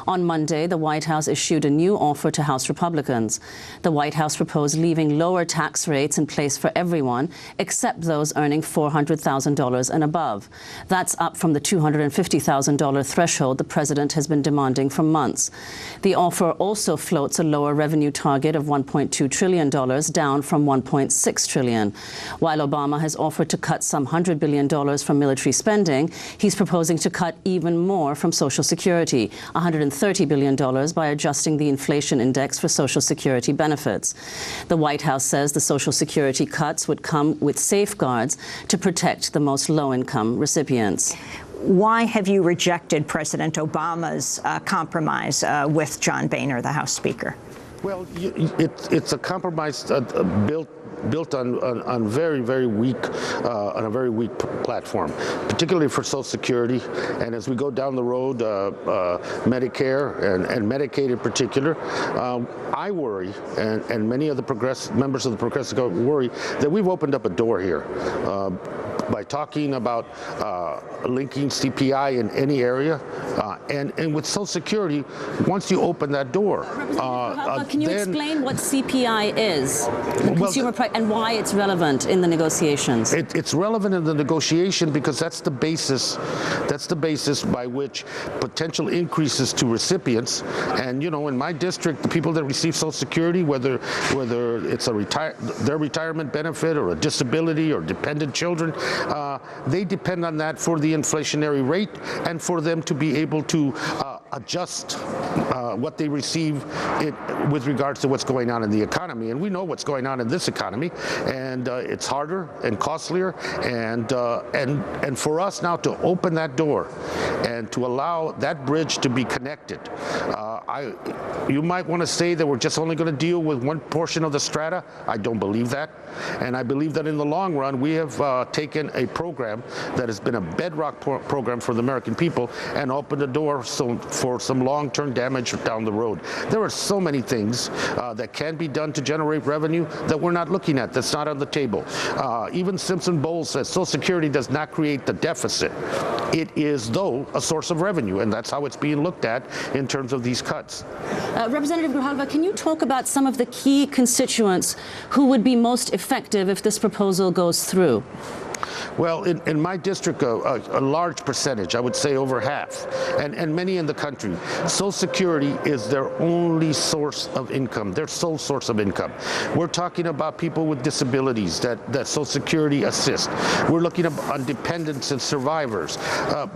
On Monday, the White House issued a new offer to House Republicans. The White House proposed leaving lower tax rates in place for everyone, except those earning $400,000 and above. That's up from the $250,000 threshold the president has been demanding for months. The offer also floats a lower revenue target of $1.2 trillion, down from $1.6 trillion. While Obama has offered to cut some $100 billion from military spending, he's proposing to cut even more from Social Security, $130 billion, by adjusting the inflation index for Social Security benefits. The White House says the Social Security cuts would come with safeguards to protect the most low-income recipients. Why have you rejected President Obama's compromise with John Boehner, the House Speaker? Well, it's a compromise built on very, very weak, on a very weak platform, particularly for Social Security. And as we go down the road, Medicare and Medicaid in particular, I worry, and many of the members of the Progressive Government worry, that we've opened up a door here. By talking about linking CPI in any area, and with Social Security, once you open that door, can you explain what CPI is, the consumer price, and why it's relevant in the negotiations? It's relevant in the negotiation because that's the basis. That's the basis by which potential increases to recipients, and you know, in my district, the people that receive Social Security, whether it's their retirement benefit or a disability or dependent children. They depend on that for the inflationary rate and for them to be able to adjust what they receive with regards to what's going on in the economy. And we know what's going on in this economy, and it's harder and costlier. And for us now to open that door and to allow that bridge to be connected, you might want to say that we're just only going to deal with one portion of the strata. I don't believe that. And I believe that in the long run, we have taken a program that has been a bedrock program for the American people and opened the door for some long-term damage down the road. There are so many things that can be done to generate revenue that we're not looking at, that's not on the table. Even Simpson Bowles says Social Security does not create the deficit. It is, though, a source of revenue, and that's how it's being looked at in terms of these cuts. Representative Grijalva, can you talk about some of the key constituents who would be most effective if this proposal goes through? Well, in my district, a large percentage, I would say over half, and many in the country, Social Security is their only source of income, their sole source of income. We're talking about people with disabilities that Social Security assists. We're looking on dependents and survivors.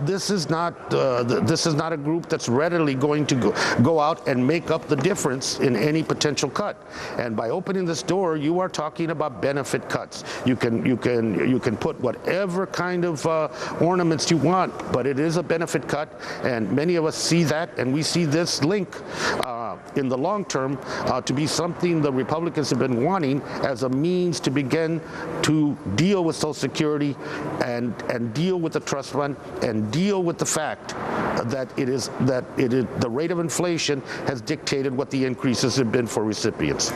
This is not a group that's readily going to go out and make up the difference in any potential cut. And by opening this door, you are talking about benefit cuts. You can put whatever kind of ornaments you want, but it is a benefit cut, and many of us see that, and we see this link in the long term to be something the Republicans have been wanting as a means to begin to deal with Social Security and deal with the trust fund and deal with the fact that the rate of inflation has dictated what the increases have been for recipients.